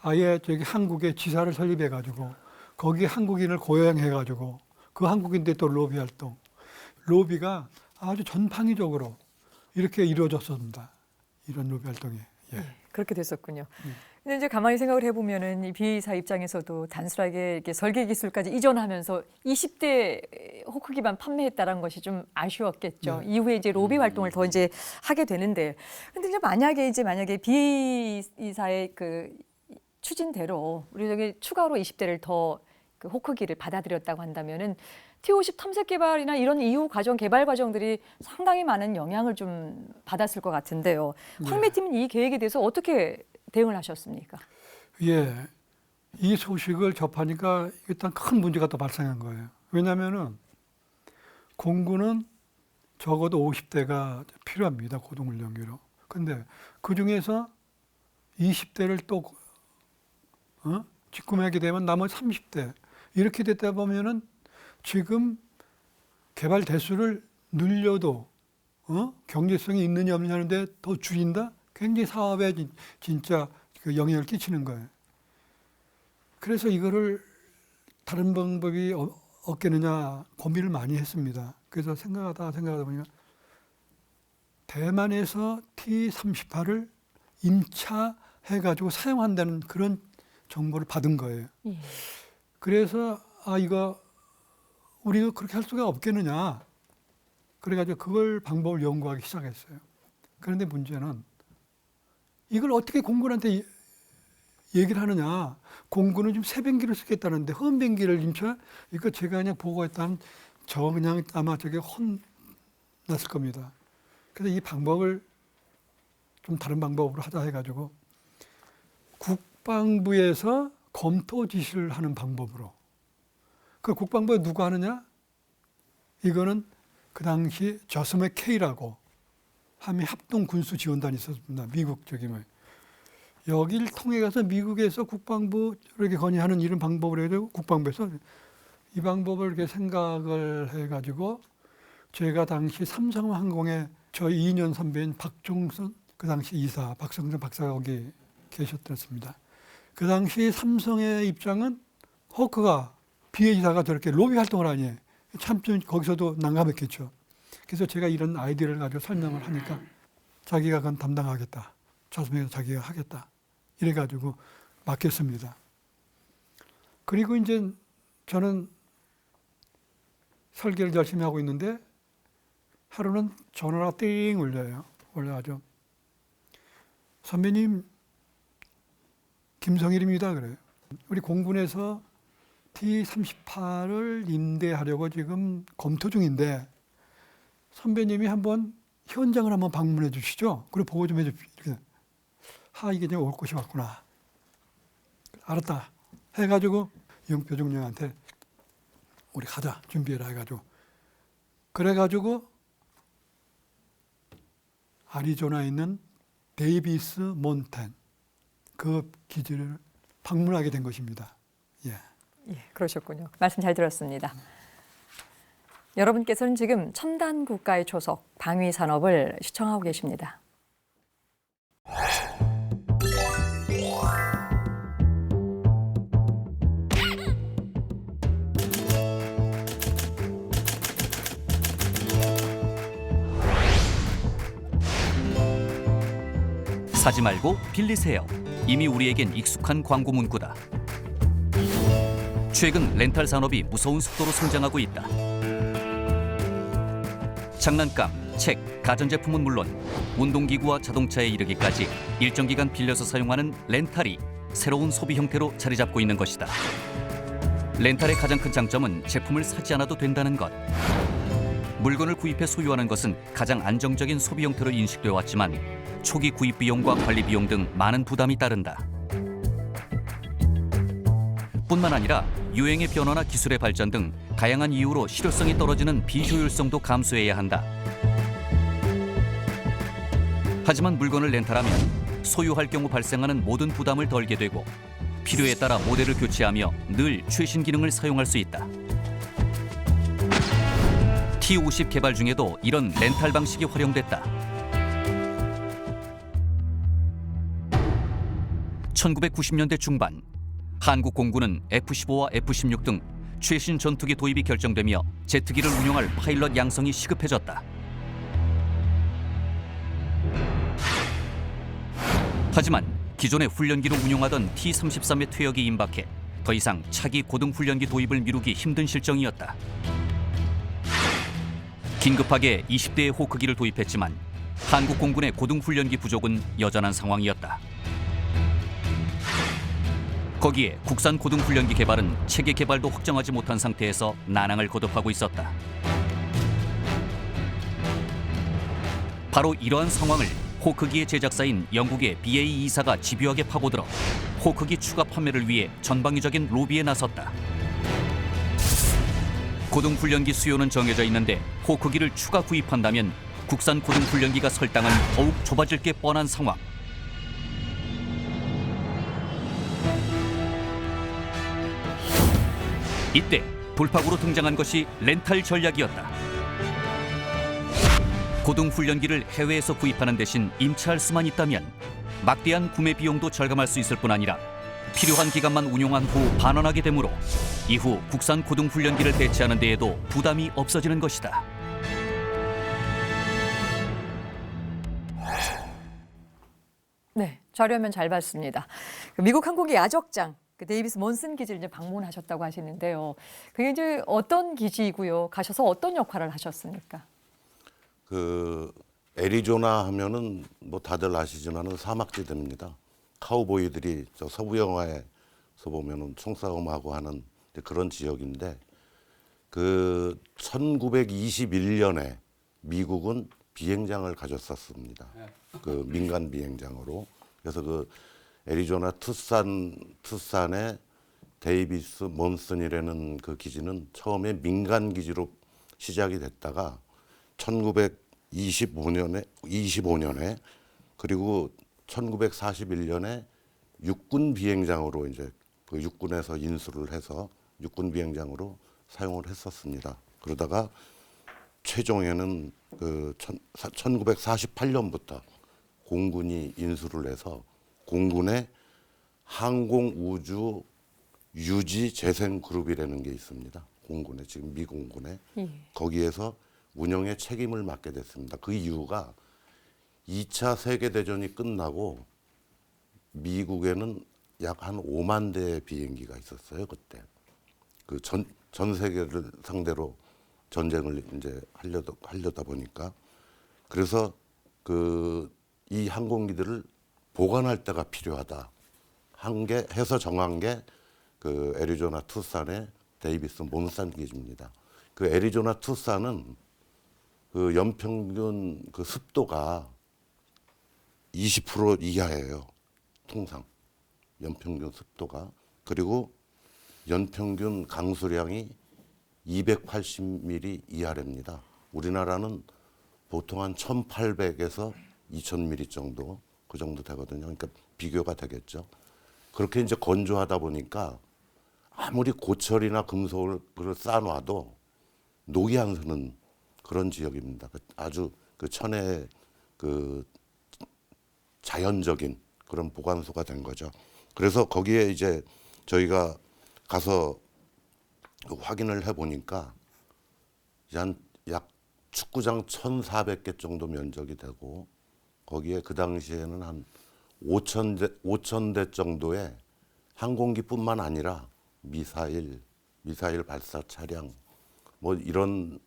아예 저기 한국에 지사를 설립해가지고 거기 한국인을 고용해가지고 그 한국인들 또 로비 활동, 로비가 아주 전방위적으로 이렇게 이루어졌습니다. 이런 로비 활동이 그렇게 됐었군요. 근데 이제 가만히 생각을 해보면은 이 BA사 입장에서도 단순하게 이렇게 설계 기술까지 이전하면서 20대 호크기만 판매했다는 것이 좀 아쉬웠겠죠. 이후에 이제 로비 활동을 더 이제 하게 되는데, 근데 이제 만약에 BA사의 그 추진대로 우리 저기 추가로 20대를 더 그 호크기를 받아들였다고 한다면은 T50 탐색 개발이나 이런 이후 과정 개발 과정들이 상당히 많은 영향을 좀 받았을 것 같은데요. 황매팀은 이 계획에 대해서 어떻게 대응을 하셨습니까? 예, 이 소식을 접하니까 일단 큰 문제가 또 발생한 거예요. 왜냐하면은 공군은 적어도 50대가 필요합니다. 고등훈련기로. 근데 그 중에서 20대를 또 직구매하게 되면 나머지 30대 이렇게 됐다 보면은 지금 개발 대수를 늘려도 경제성이 있느냐 없느냐는데 더 줄인다? 굉장히 사업에 진짜 그 영향을 끼치는 거예요. 그래서 이거를 다른 방법이 없겠느냐 고민을 많이 했습니다. 그래서 생각하다 보니까 대만에서 T-38을 임차해가지고 사용한다는 그런 정보를 받은 거예요. 그래서 이거 우리가 그렇게 할 수가 없겠느냐. 그래가지고 그걸 방법을 연구하기 시작했어요. 그런데 문제는 이걸 어떻게 공군한테 얘기를 하느냐. 공군은 지금 새 비행기를 쓰겠다는데 헌 비행기를 임차? 이거 제가 그냥 보고했다면 저 그냥 아마 저게 혼났을 겁니다. 그래서 이 방법을 좀 다른 방법으로 하자 해가지고 국방부에서 검토 지시를 하는 방법으로. 그 국방부에 누가 하느냐? 이거는 그 당시 저스메 K라고 한미 합동 군수 지원단이 있었습니다. 미국 저기 뭐 여기를 통해 가서 미국에서 국방부에게 건의하는 이런 방법을 해도 국방부에서 이 방법을 이렇게 생각을 해가지고 제가 당시 삼성항공의 저희 2년 선배인 박종선 그 당시 이사 박성준 박사가 거기 계셨습니다. 그 당시 삼성의 입장은 호크가 BA사가 저렇게 로비 활동을 하니 참 좀 거기서도 난감했겠죠. 그래서 제가 이런 아이디어를 가지고 설명을 하니까 자기가 그건 담당하겠다. 자수명에서 자기가 하겠다. 이래가지고 맡겼습니다. 그리고 이제 저는 설계를 열심히 하고 있는데 하루는 전화가 띵 울려요. 올라가죠. 선배님, 김성일입니다. 그래요. 우리 공군에서 T-38을 임대하려고 지금 검토 중인데 선배님이 한번 현장을 한번 방문해 주시죠. 그리고 보고 좀 해주십시오. 이렇게. 이게 이제 올 곳이 왔구나. 알았다. 해가지고 영표중령한테 우리 가자. 준비해라 해가지고. 그래가지고 아리조나에 있는 데이비스 몬탄 그 기지를 방문하게 된 것입니다. 예, 그러셨군요. 말씀 잘 들었습니다. 여러분께서는 지금 첨단 국가의 초석 방위 산업을 시청하고 계십니다. 사지 말고 빌리세요. 이미 우리에겐 익숙한 광고 문구다. 최근 렌탈 산업이 무서운 속도로 성장하고 있다. 장난감, 책, 가전제품은 물론 운동기구와 자동차에 이르기까지 일정 기간 빌려서 사용하는 렌탈이 새로운 소비 형태로 자리 잡고 있는 것이다. 렌탈의 가장 큰 장점은 제품을 사지 않아도 된다는 것. 물건을 구입해 소유하는 것은 가장 안정적인 소비 형태로 인식되어 왔지만 초기 구입 비용과 관리 비용 등 많은 부담이 따른다. 뿐만 아니라 유행의 변화나 기술의 발전 등 다양한 이유로 실효성이 떨어지는 비효율성도 감수해야 한다. 하지만 물건을 렌탈하면 소유할 경우 발생하는 모든 부담을 덜게 되고 필요에 따라 모델을 교체하며 늘 최신 기능을 사용할 수 있다. T-50 개발 중에도 이런 렌탈 방식이 활용됐다. 1990년대 중반 한국 공군은 F-15와 F-16 등 최신 전투기 도입이 결정되며 제트기를 운용할 파일럿 양성이 시급해졌다. 하지만 기존의 훈련기로 운용하던 T-33의 퇴역이 임박해 더 이상 차기 고등 훈련기 도입을 미루기 힘든 실정이었다. 긴급하게 20대의 호크기를 도입했지만 한국 공군의 고등 훈련기 부족은 여전한 상황이었다. 거기에 국산 고등 훈련기 개발은 체계 개발도 확정하지 못한 상태에서 난항을 거듭하고 있었다. 바로 이러한 상황을 호크기의 제작사인 영국의 BAE사가 집요하게 파고들어 호크기 추가 판매를 위해 전방위적인 로비에 나섰다. 고등 훈련기 수요는 정해져 있는데 호크기를 추가 구입한다면 국산 고등 훈련기가 설 땅은 더욱 좁아질 게 뻔한 상황. 이때 돌파구로 등장한 것이 렌탈 전략이었다. 고등 훈련기를 해외에서 구입하는 대신 임차할 수만 있다면 막대한 구매 비용도 절감할 수 있을 뿐 아니라 필요한 기간만 운용한 후 반환하게 되므로 이후 국산 고등 훈련기를 대체하는 데에도 부담이 없어지는 것이다. 네, 자료화면 잘 봤습니다. 미국 항공기 야적장 데이비스 몬슨 기지를 이제 방문하셨다고 하시는데요. 그게 이제 어떤 기지이고요? 가셔서 어떤 역할을 하셨습니까? 그 애리조나 하면은 뭐 다들 아시지만은 사막지대입니다. 카우보이들이 저 서부 영화에서 보면은 총싸움하고 하는 그런 지역인데 그 1921년에 미국은 비행장을 가졌었습니다. 그 민간 비행장으로. 그래서 그 애리조나 투싼의 데이비스 몬슨이라는 그 기지는 처음에 민간 기지로 시작이 됐다가 1925년에 그리고 1941년에 육군 비행장으로 이제 그 육군에서 인수를 해서 육군 비행장으로 사용을 했었습니다. 그러다가 최종에는 그 1948년부터 공군이 인수를 해서 공군의 항공우주 유지 재생 그룹이라는 게 있습니다. 공군에 지금 미 공군에 거기에서 운영에 책임을 맡게 됐습니다. 그 이유가 2차 세계대전이 끝나고 미국에는 약 한 5만 대의 비행기가 있었어요. 그때 그 전 세계를 상대로 전쟁을 이제 하려다 보니까 그래서 그 이 항공기들을 보관할 때가 필요하다 해서 정한 게 그 애리조나 투싼의 데이비스 몬슨 기지입니다. 그 애리조나 투싼은 그 연평균 그 습도가 20% 이하예요. 통상 연평균 습도가. 그리고 연평균 강수량이 280mm 이하랍니다. 우리나라는 보통 한 1800에서 2000mm 정도 그 정도 되거든요. 그러니까 비교가 되겠죠. 그렇게 이제 건조하다 보니까 아무리 고철이나 금속을 쌓아놔도 녹이 안 서는 그런 지역입니다. 아주 그 천혜의 그 자연적인 그런 보관소가 된 거죠. 그래서 거기에 이제 저희가 가서 확인을 해보니까 약 축구장 1,400개 정도 면적이 되고 거기에 그 당시에는 한 5,000대 정도의 항공기뿐만 아니라 미사일 발사 차량 뭐 이런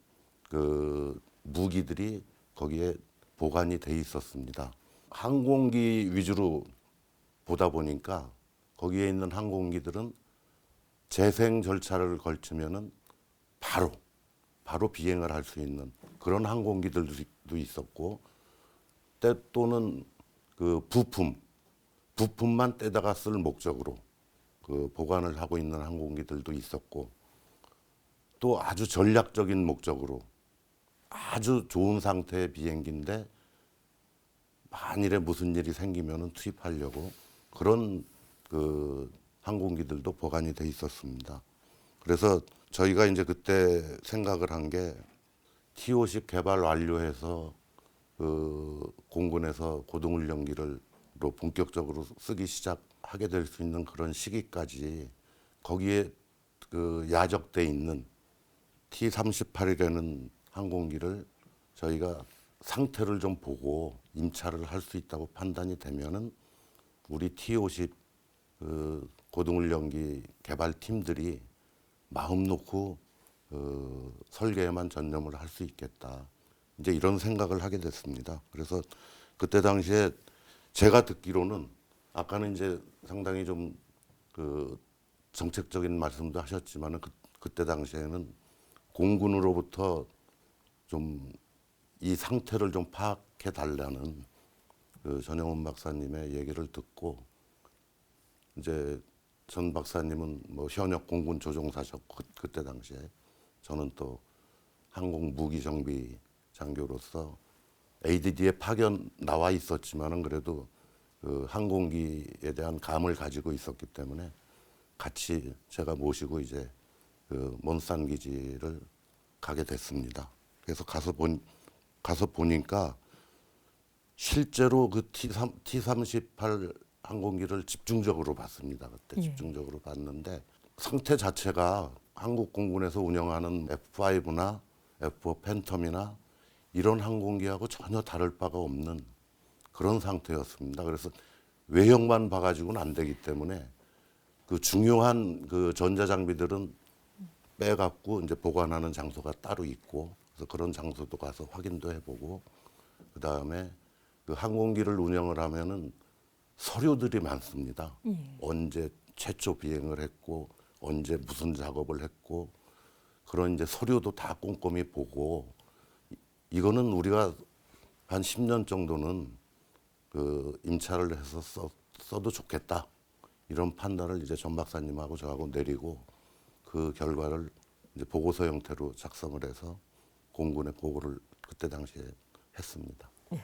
그 무기들이 거기에 보관이 돼 있었습니다. 항공기 위주로 보다 보니까 거기에 있는 항공기들은 재생 절차를 걸치면은 바로 비행을 할 수 있는 그런 항공기들도 있었고 또는 그 부품만 떼다가 쓸 목적으로 그 보관을 하고 있는 항공기들도 있었고 또 아주 전략적인 목적으로 아주 좋은 상태의 비행기인데 만일에 무슨 일이 생기면은 투입하려고 그런 그 항공기들도 보관이 돼 있었습니다. 그래서 저희가 이제 그때 생각을 한 게 T-50 개발 완료해서 그 공군에서 고등훈련기를 본격적으로 쓰기 시작하게 될 수 있는 그런 시기까지 거기에 그 야적돼 있는 T-38이라는 항공기를 저희가 상태를 좀 보고 임차를 할 수 있다고 판단이 되면은 우리 T-50 고등훈련기 개발팀들이 마음 놓고 설계에만 전념을 할 수 있겠다. 이제 이런 생각을 하게 됐습니다. 그래서 그때 당시에 제가 듣기로는 아까는 이제 상당히 좀 정책적인 말씀도 하셨지만은 그때 당시에는 공군으로부터 좀 이 상태를 좀 파악해 달라는 전영훈 박사님의 얘기를 듣고 이제 전 박사님은 뭐 현역 공군 조종사셨고 그때 당시에 저는 또 항공 무기 정비 장교로서 ADD에 파견 나와 있었지만은 그래도 항공기에 대한 감을 가지고 있었기 때문에 같이 제가 모시고 이제 몬산 기지를 가게 됐습니다. 그래서 가서 보니까 실제로 그 T-38 항공기를 집중적으로 봤습니다. 그때 집중적으로 봤는데 상태 자체가 한국 공군에서 운영하는 F5나 F4 팬텀이나 이런 항공기하고 전혀 다를 바가 없는 그런 상태였습니다. 그래서 외형만 봐가지고는 안 되기 때문에 그 중요한 그 전자장비들은 빼갖고 이제 보관하는 장소가 따로 있고 그래서 그런 장소도 가서 확인도 해보고 그 다음에 그 항공기를 운영을 하면은 서류들이 많습니다. 언제 최초 비행을 했고 언제 무슨 작업을 했고 그런 이제 서류도 다 꼼꼼히 보고 이거는 우리가 한 10년 정도는 임차를 해서 써도 좋겠다 이런 판단을 이제 전 박사님하고 저하고 내리고 그 결과를 이제 보고서 형태로 작성을 해서 공군에 보고를 그때 당시에 했습니다. 예.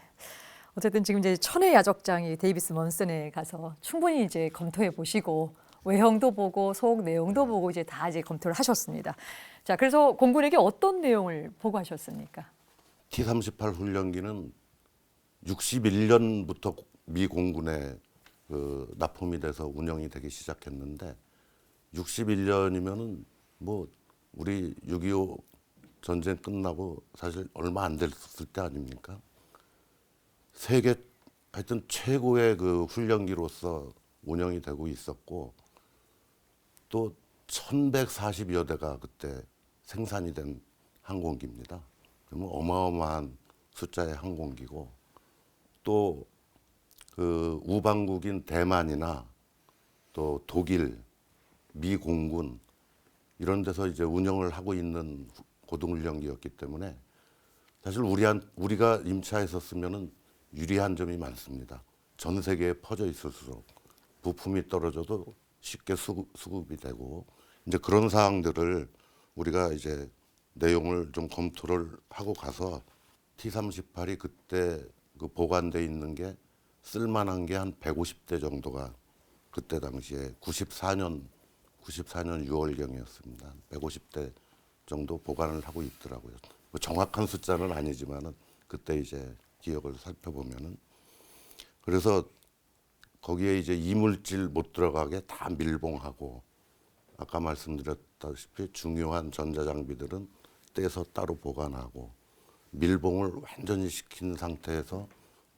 어쨌든 지금 이제 천의 야적장이 데이비스 먼슨에 가서 충분히 이제 검토해 보시고 외형도 보고 속 내용도 보고 이제 다 이제 검토를 하셨습니다. 자, 그래서 공군에게 어떤 내용을 보고하셨습니까? T-38 훈련기는 61년부터 미 공군에 납품이 돼서 운영이 되기 시작했는데 61년이면은 뭐 우리 6.25 전쟁 끝나고 사실 얼마 안 됐을 때 아닙니까? 세계 하여튼 최고의 그 훈련기로서 운영이 되고 있었고 또 1140여 대가 그때 생산이 된 항공기입니다. 그러면 어마어마한 숫자의 항공기고 또 그 우방국인 대만이나 또 독일, 미 공군 이런 데서 이제 운영을 하고 있는 고등훈련기였기 때문에 사실 우리가 임차했었으면은 유리한 점이 많습니다. 전 세계에 퍼져 있을수록 부품이 떨어져도 쉽게 수급이 되고 이제 그런 사항들을 우리가 이제 내용을 좀 검토를 하고 가서 T-38이 그때 그 보관돼 있는 게 쓸만한 게 한 150대 정도가 그때 당시에 94년 6월경이었습니다. 150대 정도 보관을 하고 있더라고요. 뭐 정확한 숫자는 아니지만은 그때 이제 기억을 살펴보면은 그래서 거기에 이제 이물질 못 들어가게 다 밀봉하고 아까 말씀드렸다시피 중요한 전자장비들은 떼서 따로 보관하고 밀봉을 완전히 시킨 상태에서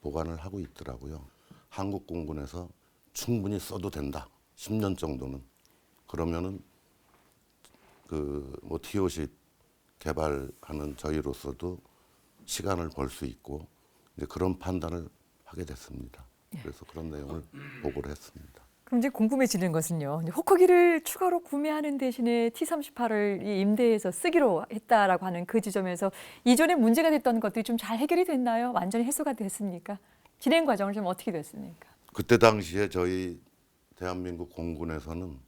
보관을 하고 있더라고요. 한국 공군에서 충분히 써도 된다. 10년 정도는. 그러면은 뭐 T-50 개발하는 저희로서도 시간을 벌 수 있고 이제 그런 판단을 하게 됐습니다. 그래서 그런 내용을 보고를 했습니다. 그럼 이제 궁금해지는 것은요. 이제 호크기를 추가로 구매하는 대신에 T-38을 임대해서 쓰기로 했다라고 하는 그 지점에서 이전에 문제가 됐던 것들이 좀 잘 해결이 됐나요? 완전히 해소가 됐습니까? 진행 과정은 좀 어떻게 됐습니까? 그때 당시에 저희 대한민국 공군에서는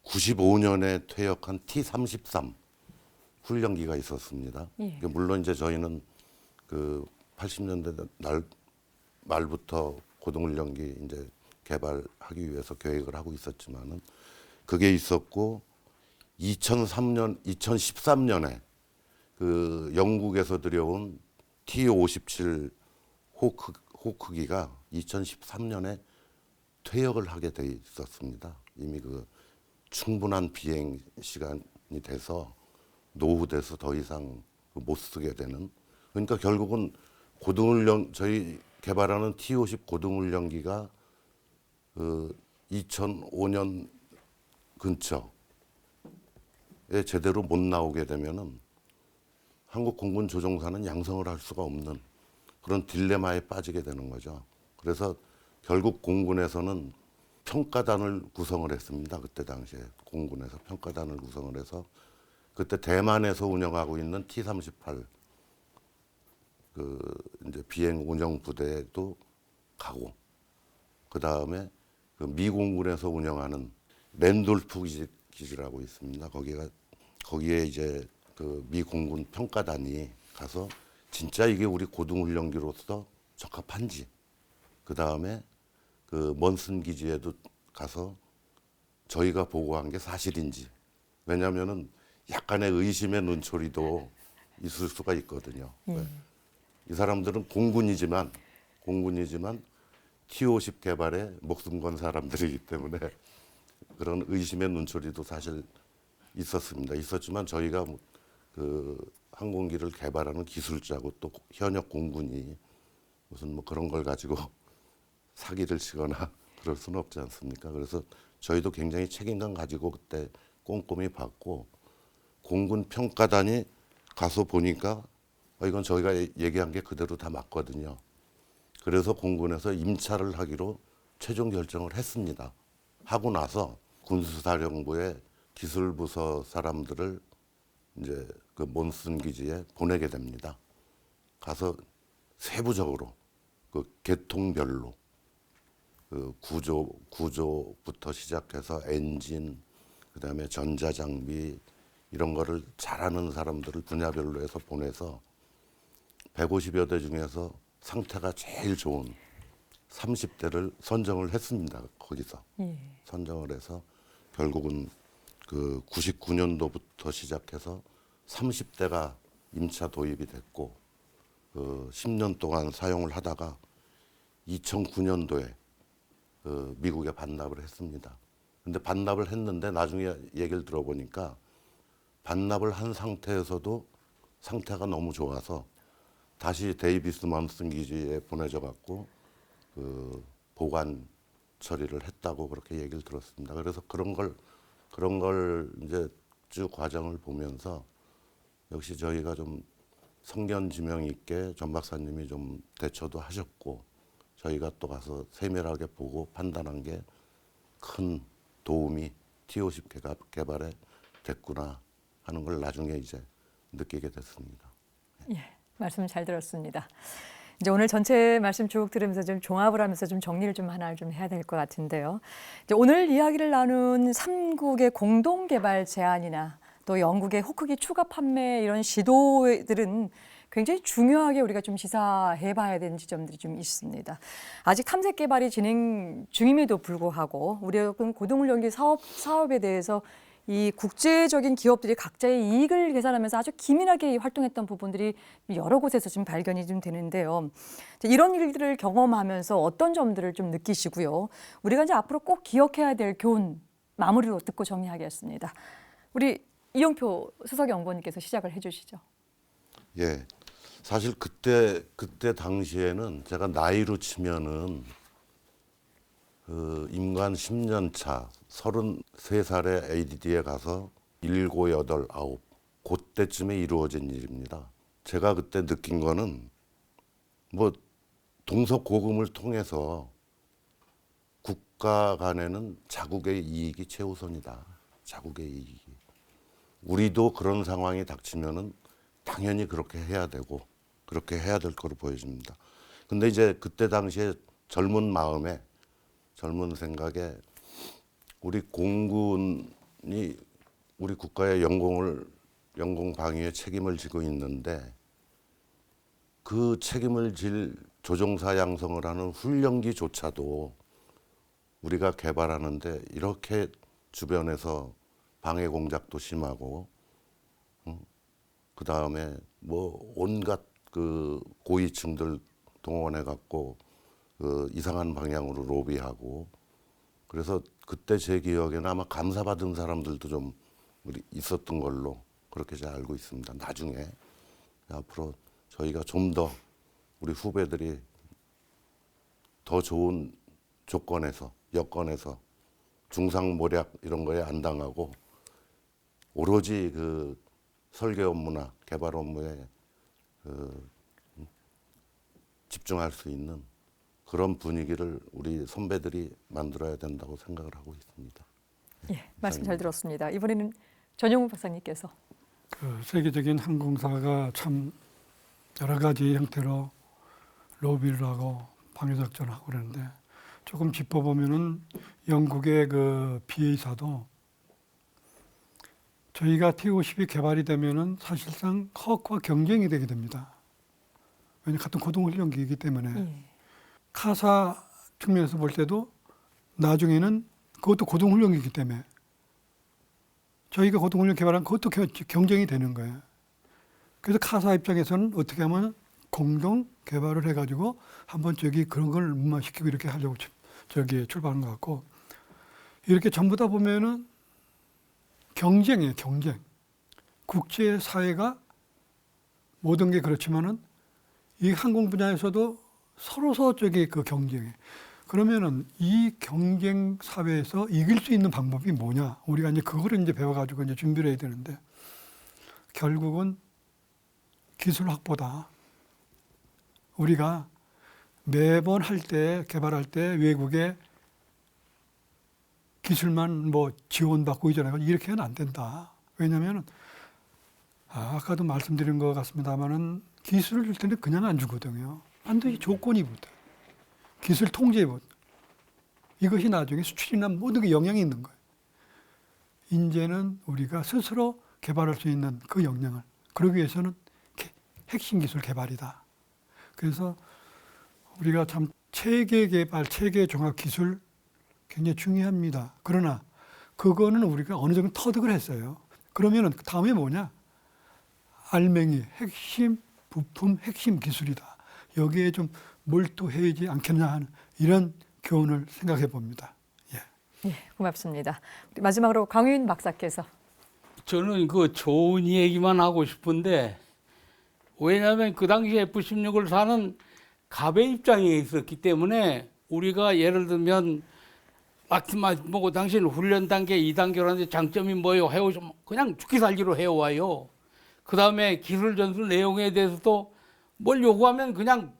95년에 퇴역한 T-33 훈련기가 있었습니다. 예. 물론 이제 저희는 그 80년대 말부터 고등훈련기 이제 개발하기 위해서 계획을 하고 있었지만은 그게 있었고 2013년에 그 영국에서 들여온 T-57 호크기가 2013년에 퇴역을 하게 돼 있었습니다. 이미 그 충분한 비행 시간이 돼서 노후돼서 더 이상 못 쓰게 되는. 그러니까 결국은 고등훈련 저희 개발하는 T-50 고등훈련기가 2005년 근처에 제대로 못 나오게 되면은 한국 공군 조종사는 양성을 할 수가 없는 그런 딜레마에 빠지게 되는 거죠. 그래서 결국 공군에서는 평가단을 구성을 했습니다. 그때 당시에 공군에서 평가단을 구성을 해서 그때 대만에서 운영하고 있는 T-38 이제 비행 운영 부대에도 가고, 그 다음에 그 미 공군에서 운영하는 랜돌프 기지라고 있습니다. 거기에 이제 그 미 공군 평가단이 가서 진짜 이게 우리 고등훈련기로서 적합한지, 그 다음에 그 먼슨 기지에도 가서 저희가 보고한 게 사실인지, 왜냐하면은 약간의 의심의 눈초리도 있을 수가 있거든요. 이 사람들은 공군이지만 T-50 개발에 목숨 건 사람들이기 때문에 그런 의심의 눈초리도 사실 있었지만 저희가 그 항공기를 개발하는 기술자고 또 현역 공군이 무슨 뭐 그런 걸 가지고 사기를 치거나 그럴 수는 없지 않습니까? 그래서 저희도 굉장히 책임감 가지고 그때 꼼꼼히 봤고, 공군 평가단이 가서 보니까 이건 저희가 얘기한 게 그대로 다 맞거든요. 그래서 공군에서 임차를 하기로 최종 결정을 했습니다. 하고 나서 군수사령부의 기술부서 사람들을 이제 그 몬슨 기지에 보내게 됩니다. 가서 세부적으로 그 계통별로 그 구조부터 시작해서 엔진, 그다음에 전자장비 이런 거를 잘하는 사람들을 분야별로 해서 보내서 150여 대 중에서 상태가 제일 좋은 30대를 선정을 했습니다. 거기서 선정을 해서 결국은 그 99년도부터 시작해서 30대가 임차 도입이 됐고, 10년 동안 사용을 하다가 2009년도에 미국에 반납을 했습니다. 근데 반납을 했는데 나중에 얘기를 들어보니까 반납을 한 상태에서도 상태가 너무 좋아서 다시 데이비스 먼슨 기지에 보내져 갖고 그 보관 처리를 했다고 그렇게 얘기를 들었습니다. 그래서 그런 걸 이제 쭉 과정을 보면서 역시 저희가 좀 성견지명 있게 전 박사님이 좀 대처도 하셨고, 저희가 또 가서 세밀하게 보고 판단한 게 큰 도움이 T-50 개발에 됐구나 하는 걸 나중에 이제 느끼게 됐습니다. 예, 말씀 잘 들었습니다. 이제 오늘 전체 말씀 쭉 들으면서 좀 종합을 하면서 좀 정리를 좀 하나 좀 해야 될 것 같은데요. 이제 오늘 이야기를 나눈 3국의 공동 개발 제안이나 또 영국의 호크기 추가 판매 이런 시도들은 굉장히 중요하게 우리가 좀 시사해 봐야 되는 지점들이 좀 있습니다. 아직 탐색 개발이 진행 중임에도 불구하고 우리가 고등훈련기 사업에 대해서 이 국제적인 기업들이 각자의 이익을 계산하면서 아주 기민하게 활동했던 부분들이 여러 곳에서 지금 발견이 좀 되는데요. 이런 일들을 경험하면서 어떤 점들을 좀 느끼시고요. 우리가 이제 앞으로 꼭 기억해야 될 교훈 마무리로 듣고 정리하겠습니다. 우리 이용표 수석연구원님께서 시작을 해주시죠. 예, 사실 그때 당시에는 제가 나이로 치면은 그 임관 10년 차 33살에 ADD에 가서 7, 8, 9 그때쯤에 이루어진 일입니다. 제가 그때 느낀 거는 뭐 동서고금을 통해서 국가 간에는 자국의 이익이 최우선이다. 자국의 이익이. 우리도 그런 상황이 닥치면은 당연히 그렇게 해야 되고 그렇게 해야 될 거로 보여집니다. 근데 이제 그때 당시에 젊은 마음에 젊은 생각에 우리 공군이 우리 국가의 영공 방위에 책임을 지고 있는데 그 책임을 질 조종사 양성을 하는 훈련기조차도 우리가 개발하는데 이렇게 주변에서 방해 공작도 심하고, 그 다음에 뭐 온갖 그 고위층들 동원해 갖고 그 이상한 방향으로 로비하고, 그래서 그때 제 기억에는 아마 감사받은 사람들도 좀 있었던 걸로 그렇게 잘 알고 있습니다. 나중에 앞으로 저희가 좀 더 우리 후배들이 더 좋은 조건에서 여건에서 중상모략 이런 거에 안 당하고 오로지 그 설계 업무나 개발 업무에 집중할 수 있는 그런 분위기를 우리 선배들이 만들어야 된다고 생각을 하고 있습니다. 예, 말씀 잘 들었습니다. 이번에는 전용우 박사님께서. 그 세계적인 항공사가 참 여러 가지 형태로 로비를 하고 방위작전을 하고 그러는데 조금 짚어보면은 영국의 그 BA사도 저희가 T-50이 개발이 되면은 사실상 허크와 경쟁이 되게 됩니다. 왜냐하면 같은 고등훈련기이기 때문에 카사 측면에서 볼 때도 나중에는 그것도 고등훈련기이기 때문에 저희가 고등훈련 개발한 그것도 경쟁이 되는 거예요. 그래서 카사 입장에서는 어떻게 하면 공동 개발을 해가지고 한번 그런 걸 문화시키고 이렇게 하려고 출발한 것 같고 이렇게 전부 다 보면은 경쟁이에요, 경쟁. 국제 사회가 모든 게 그렇지만은 이 항공 분야에서도 서로서 그 경쟁에. 그러면은 이 경쟁 사회에서 이길 수 있는 방법이 뭐냐? 우리가 이제 그거를 이제 배워가지고 이제 준비를 해야 되는데 결국은 기술 확보다. 우리가 매번 할 때, 개발할 때 외국에 기술만 뭐 지원받고 이전하고 이렇게 하면 안 된다. 왜냐하면 아까도 말씀드린 것 같습니다만은 기술을 줄 때는 그냥 안 주거든요. 반드시 조건이 붙어요. 기술 통제에 붙어요. 이것이 나중에 수출이나 모든 게 영향이 있는 거예요. 이제는 우리가 스스로 개발할 수 있는 그 역량을 그러기 위해서는 핵심 기술 개발이다. 그래서 우리가 참 체계 개발, 체계 종합 기술 굉장히 중요합니다. 그러나 그거는 우리가 어느 정도 터득을 했어요. 그러면은 다음에 뭐냐? 알맹이, 핵심 부품, 핵심 기술이다. 여기에 좀 몰두해야지 않겠냐 하는 이런 교훈을 생각해 봅니다. 예. 예, 고맙습니다. 마지막으로 강윤 박사께서. 저는 그 좋은 얘기만 하고 싶은데 왜냐하면 그 당시 F-16을 사는 갑의 입장에 있었기 때문에 우리가 예를 들면 뭐 당신 훈련 단계 2단계라는데 장점이 뭐예요? 해오시면 그냥 죽기 살기로 해와요. 그 다음에 기술 전술 내용에 대해서도 뭘 요구하면 그냥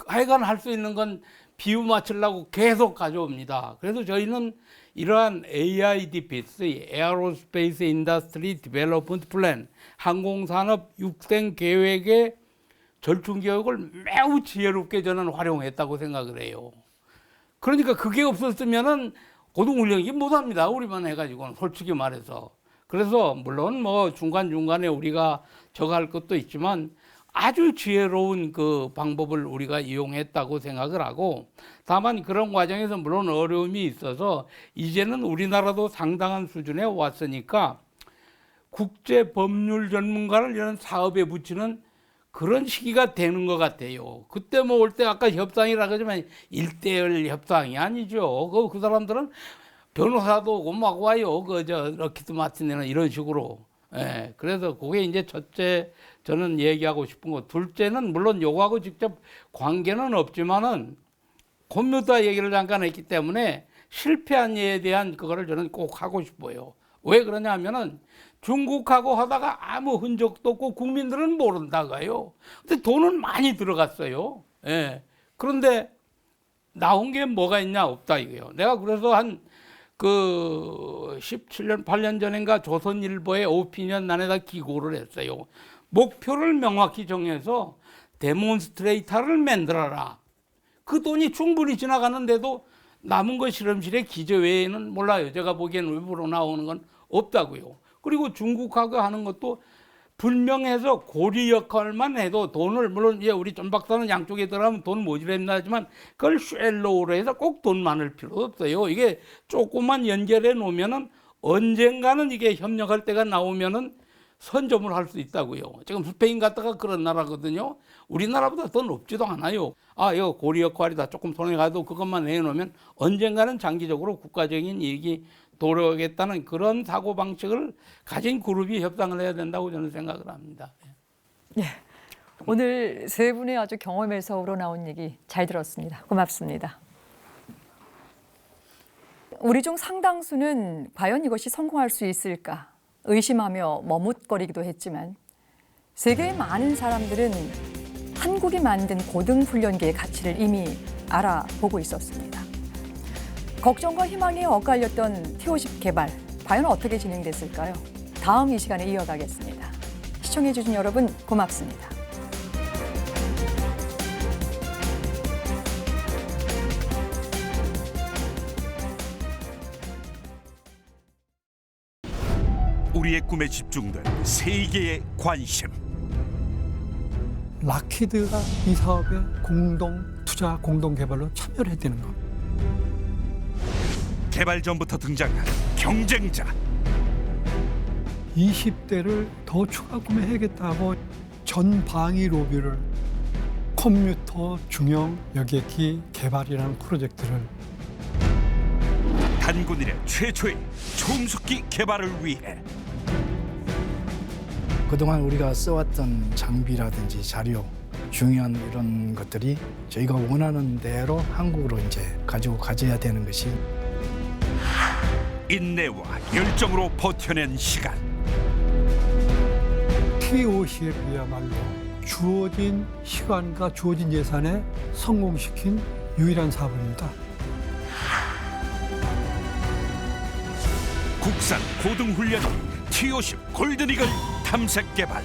하여간 할 수 있는 건 비유 맞추려고 계속 가져옵니다. 그래서 저희는 이러한 AIDPS, Aerospace Industry Development Plan, 항공산업 육생 계획의 절충 교육을 매우 지혜롭게 저는 활용했다고 생각을 해요. 그러니까 그게 없었으면은 고등훈련이 못합니다. 우리만 해가지고는 솔직히 말해서. 그래서 물론 뭐 중간중간에 우리가 저거 할 것도 있지만 아주 지혜로운 그 방법을 우리가 이용했다고 생각을 하고 다만 그런 과정에서 물론 어려움이 있어서 이제는 우리나라도 상당한 수준에 왔으니까 국제 법률 전문가를 이런 사업에 붙이는 그런 시기가 되는 것 같아요. 그때 뭐 올 때 아까 협상이라 그러지만 1:1 협상이 아니죠. 그 사람들은 변호사도 오고 막 와요. 럭키드 마틴이나 이런 식으로. 예. 그래서 그게 이제 첫째 저는 얘기하고 싶은 거. 둘째는 물론 요거하고 직접 관계는 없지만은 컴퓨터 얘기를 잠깐 했기 때문에 실패한 예에 대한 그거를 저는 꼭 하고 싶어요. 왜 그러냐 하면은 중국하고 하다가 아무 흔적도 없고 국민들은 모른다가요. 근데 돈은 많이 들어갔어요. 예. 그런데 나온 게 뭐가 있냐? 없다 이거예요. 내가 그래서 한 17년, 8년 전인가 조선일보에 오피니언 난에다 기고를 했어요. 목표를 명확히 정해서 데몬스트레이터를 만들어라. 그 돈이 충분히 지나가는데도 남은 거 실험실에 기저 외에는 몰라요. 제가 보기엔 외부로 나오는 건 없다고요. 그리고 중국하고 하는 것도 분명해서 고리 역할만 해도 돈을 물론 이제 우리 전 박사는 양쪽에 들어가면 돈 모자랍니다 하지만 그걸 쉘로우로 해서 꼭 돈 많을 필요 없어요. 이게 조금만 연결해 놓으면은 언젠가는 이게 협력할 때가 나오면은 선점을 할 수 있다고요. 지금 스페인 갔다가 그런 나라거든요. 우리나라보다 더 높지도 않아요. 이거 고리 역할이다. 조금 손해 가도 그것만 내놓으면 언젠가는 장기적으로 국가적인 이익이 도래하겠다는 그런 사고방식을 가진 그룹이 협상을 해야 된다고 저는 생각을 합니다. 예. 오늘 세 분의 아주 경험에서 우러나온 얘기 잘 들었습니다. 고맙습니다. 우리 중 상당수는 과연 이것이 성공할 수 있을까 의심하며 머뭇거리기도 했지만 세계의 많은 사람들은 한국이 만든 고등훈련기의 가치를 이미 알아보고 있었습니다. 걱정과 희망이 엇갈렸던 T-50 개발, 과연 어떻게 진행됐을까요? 다음 이 시간에 이어가겠습니다. 시청해주신 여러분 고맙습니다. 우리의 꿈에 집중된 세계의 관심. 락히드가 이 사업에 공동 투자, 공동 개발로 참여를 했다는 것. 개발 전부터 등장한 경쟁자. 20대를 더 추가 구매하겠다고 전 방위 로비를 컴퓨터 중형 여객기 개발이라는 프로젝트를 단군 이래 최초의 초음속기 개발을 위해 그동안 우리가 써왔던 장비라든지 자료, 중요한 이런 것들이 저희가 원하는 대로 한국으로 이제 가지고 가져야 되는 것이 인내와 열정으로 버텨낸 시간. T-50이야말로 주어진 시간과 주어진 예산에 성공시킨 유일한 사업입니다. 국산 고등훈련기 T-50 골든이글 탐색 개발.